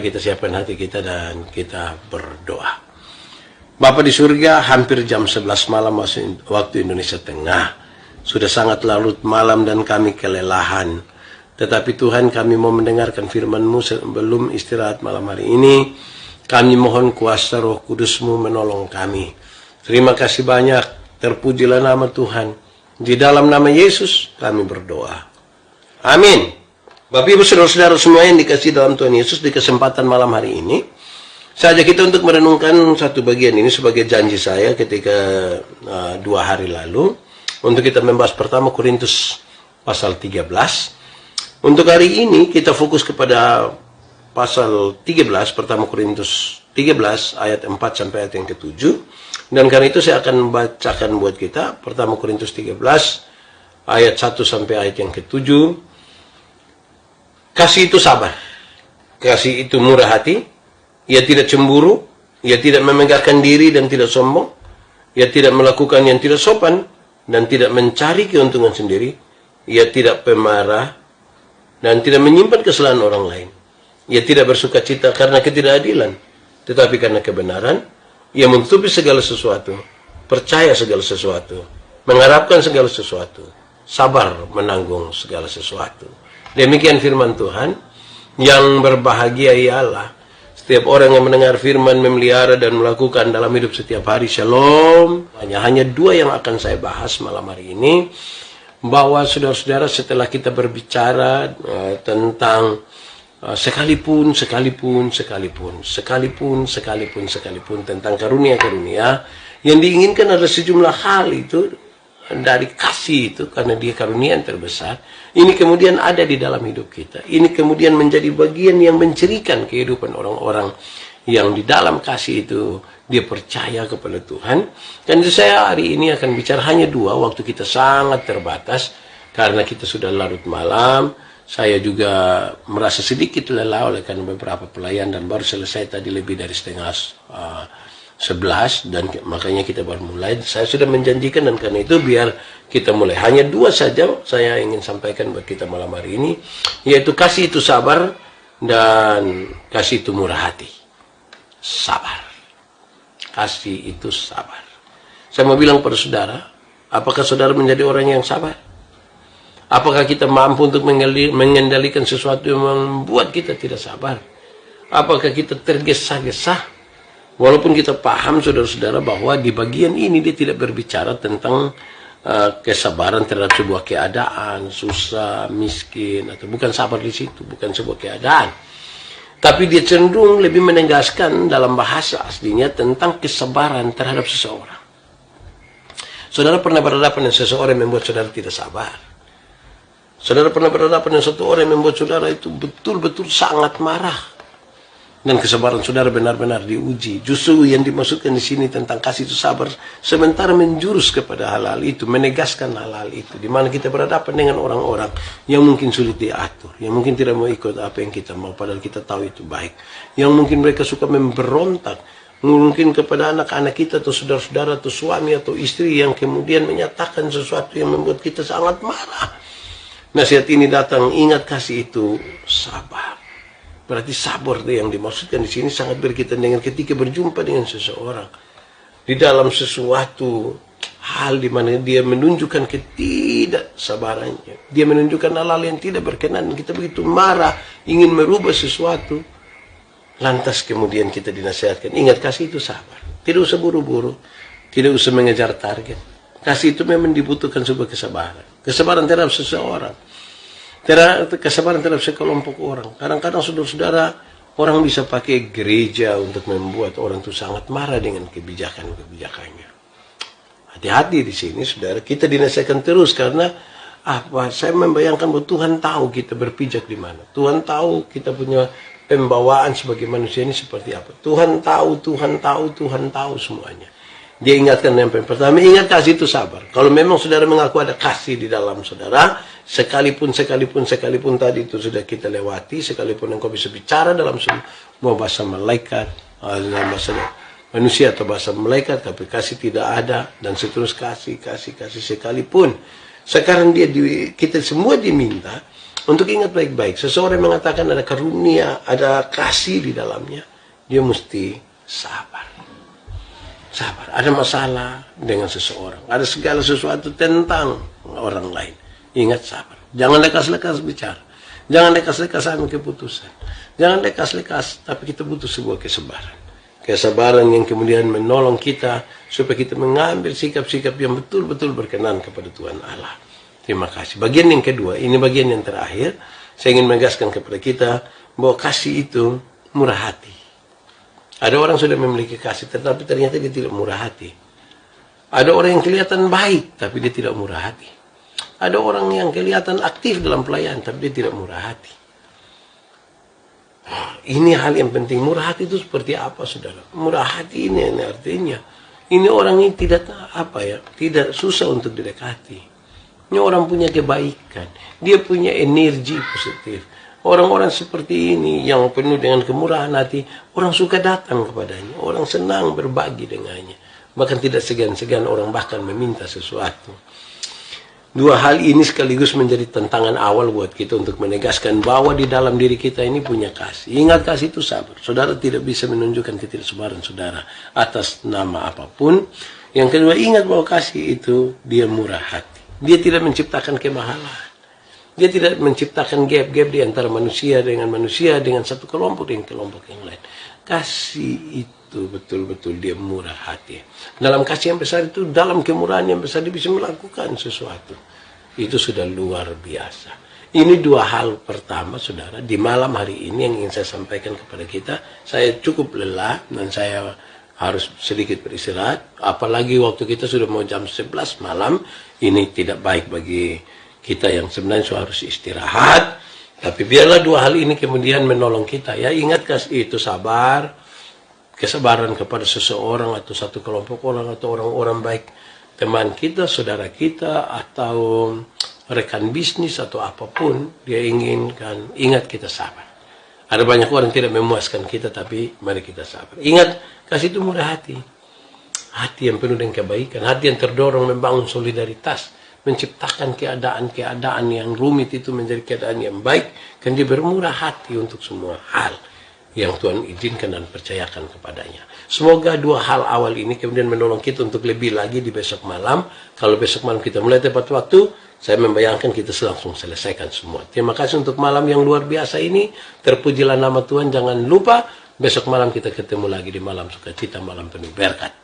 Mari kita siapkan hati kita dan kita berdoa. Bapa di surga, hampir jam 11 malam waktu Indonesia Tengah. Sudah sangat larut malam dan kami kelelahan. Tetapi Tuhan, kami mau mendengarkan firman-Mu sebelum istirahat malam hari ini. Kami mohon kuasa Roh Kudus-Mu menolong kami. Terima kasih banyak. Terpujilah nama Tuhan. Di dalam nama Yesus kami berdoa. Amin. Bapak Ibu saudara-saudara semua yang dikasih dalam Tuhan Yesus, di kesempatan malam hari ini, saya ajak kita untuk merenungkan satu bagian ini sebagai janji saya ketika 2 hari lalu. Untuk kita membahas pertama Korintus pasal 13. Untuk hari ini kita fokus kepada pasal 13, pertama Korintus 13 ayat 4 sampai ayat yang ke-7. Dan karena itu saya akan bacakan buat kita pertama Korintus 13 ayat 1 sampai ayat yang ke-7. Kasih itu sabar, kasih itu murah hati, ia tidak cemburu, ia tidak memegahkan diri dan tidak sombong, ia tidak melakukan yang tidak sopan dan tidak mencari keuntungan sendiri, ia tidak pemarah dan tidak menyimpan kesalahan orang lain. Ia tidak bersuka cita karena ketidakadilan, tetapi karena kebenaran. Ia menutupi segala sesuatu, percaya segala sesuatu, mengharapkan segala sesuatu, sabar menanggung segala sesuatu. Demikian firman Tuhan. Yang berbahagia ialah setiap orang yang mendengar firman, memelihara dan melakukan dalam hidup setiap hari. Shalom. Hanya 2 yang akan saya bahas malam hari ini. Bahwa saudara-saudara, setelah kita berbicara tentang sekalipun tentang karunia-karunia, yang diinginkan adalah sejumlah hal itu dari kasih itu, karena dia karunia yang terbesar. Ini kemudian ada di dalam hidup kita. Ini kemudian menjadi bagian yang mencerikan kehidupan orang-orang yang di dalam kasih itu dia percaya kepada Tuhan. Dan saya hari ini akan bicara hanya 2, waktu kita sangat terbatas karena kita sudah larut malam. Saya juga merasa sedikit lelah oleh karena beberapa pelayan dan baru selesai tadi lebih dari setengah 11, dan makanya kita baru mulai. Saya sudah menjanjikan, dan karena itu biar kita mulai. Hanya 2 saja saya ingin sampaikan buat kita malam hari ini, yaitu kasih itu sabar dan kasih itu murah hati. Sabar. Kasih itu sabar. Saya mau bilang pada saudara, apakah saudara menjadi orang yang sabar? Apakah kita mampu untuk mengendalikan sesuatu yang membuat kita tidak sabar? Apakah kita tergesa-gesa? Walaupun kita paham saudara-saudara bahwa di bagian ini dia tidak berbicara tentang kesabaran terhadap sebuah keadaan, susah, miskin, atau bukan sabar di situ, bukan sebuah keadaan. Tapi dia cenderung lebih menegaskan dalam bahasa aslinya tentang kesabaran terhadap seseorang. Saudara pernah berhadapan dengan seseorang yang membuat saudara tidak sabar? Saudara pernah berhadapan dengan satu orang yang membuat saudara itu betul-betul sangat marah? Dan kesabaran saudara benar-benar diuji. Justru yang dimaksudkan di sini tentang kasih itu sabar, sementara menjurus kepada hal-hal itu, menegaskan hal-hal itu, di mana kita berhadapan dengan orang-orang yang mungkin sulit diatur, yang mungkin tidak mau ikut apa yang kita mau, padahal kita tahu itu baik, yang mungkin mereka suka memberontak, mungkin kepada anak-anak kita atau saudara-saudara atau suami atau istri yang kemudian menyatakan sesuatu yang membuat kita sangat marah. Nasihat ini datang, ingat kasih itu sabar. Berarti sabar yang dimaksudkan di sini sangat berkaitan dengan ketika berjumpa dengan seseorang di dalam sesuatu hal di mana dia menunjukkan ketidaksabarannya, dia menunjukkan hal-hal yang tidak berkenan, kita begitu marah ingin merubah sesuatu, lantas kemudian kita dinasihatkan, ingat kasih itu sabar, tidak usah buru-buru, tidak usah mengejar target. Kasih itu memang dibutuhkan sebuah kesabaran terhadap seseorang. Kesabaran terhadap sekelompok orang. Kadang-kadang saudara-saudara, orang bisa pakai gereja untuk membuat orang itu sangat marah dengan kebijakannya. Hati-hati di sini, saudara. Kita dinasihatkan terus karena apa? Saya membayangkan bahwa Tuhan tahu kita berpijak di mana. Tuhan tahu kita punya pembawaan sebagai manusia ini seperti apa. Tuhan tahu semuanya. Dia ingatkan yang pertama, ingat kasih itu sabar. Kalau memang saudara mengaku ada kasih di dalam saudara, sekalipun tadi itu sudah kita lewati, sekalipun engkau bisa bicara dalam semua bahasa malaikat, dalam bahasa manusia atau bahasa malaikat, tapi kasih tidak ada, dan seterusnya kasih sekalipun. Sekarang kita semua diminta Untuk ingat baik-baik, seseorang yang mengatakan ada karunia, ada kasih di dalamnya, dia mesti sabar. Sabar. Ada masalah dengan seseorang, ada segala sesuatu tentang orang lain. Ingat sabar. Jangan lekas-lekas bicara. Jangan lekas-lekas ambil keputusan. Jangan lekas-lekas, tapi kita butuh sebuah kesabaran. Kesabaran yang kemudian menolong kita supaya kita mengambil sikap-sikap yang betul-betul berkenan kepada Tuhan Allah. Terima kasih. Bagian yang kedua, ini bagian yang terakhir. Saya ingin menegaskan kepada kita bahwa kasih itu murah hati. Ada orang sudah memiliki kasih, tetapi ternyata dia tidak murah hati. Ada orang yang kelihatan baik, tapi dia tidak murah hati. Ada orang yang kelihatan aktif dalam pelayanan, tapi dia tidak murah hati. Ini hal yang penting. Murah hati itu seperti apa, saudara? Murah hati ini artinya, ini orang ini tidak tidak susah untuk didekati. Ini orang punya kebaikan, dia punya energi positif. Orang-orang seperti ini yang penuh dengan kemurahan hati, orang suka datang kepadanya, orang senang berbagi dengannya. Bahkan tidak segan-segan orang bahkan meminta sesuatu. Dua hal ini sekaligus menjadi tantangan awal buat kita untuk menegaskan bahwa di dalam diri kita ini punya kasih. Ingat, kasih itu sabar. Saudara tidak bisa menunjukkan ketidaksabaran saudara atas nama apapun. Yang kedua, ingat bahwa kasih itu dia murah hati. Dia tidak menciptakan kemahalan. Dia tidak menciptakan gap-gap di antara manusia, dengan satu kelompok dengan kelompok yang lain. Kasih itu betul-betul dia murah hati. Dalam kasih yang besar itu, dalam kemurahan yang besar, dia bisa melakukan sesuatu. Itu sudah luar biasa. Ini dua hal pertama, saudara, di malam hari ini yang ingin saya sampaikan kepada kita. Saya cukup lelah dan saya harus sedikit beristirahat. Apalagi waktu kita sudah mau jam 11 malam. Ini tidak baik bagi kita yang sebenarnya harus istirahat. Tapi biarlah dua hal ini kemudian menolong kita. Ya, ingat, kasih itu sabar. Kesabaran kepada seseorang atau satu kelompok orang atau orang-orang baik, teman kita, saudara kita, atau rekan bisnis atau apapun dia inginkan. Ingat, kita sabar. Ada banyak orang tidak memuaskan kita, tapi mari kita sabar. Ingat, kasih itu murah hati. Hati yang penuh dengan kebaikan, hati yang terdorong membangun solidaritas, menciptakan keadaan-keadaan yang rumit itu menjadi keadaan yang baik, kan dia bermurah hati untuk semua hal yang Tuhan izinkan dan percayakan kepadanya. Semoga dua hal awal ini kemudian menolong kita untuk lebih lagi di besok malam. Kalau besok malam kita mulai tepat waktu, saya membayangkan kita langsung selesaikan semua. Terima kasih untuk malam yang luar biasa ini. Terpujilah nama Tuhan. Jangan lupa besok malam kita ketemu lagi di malam sukacita, malam penuh berkat.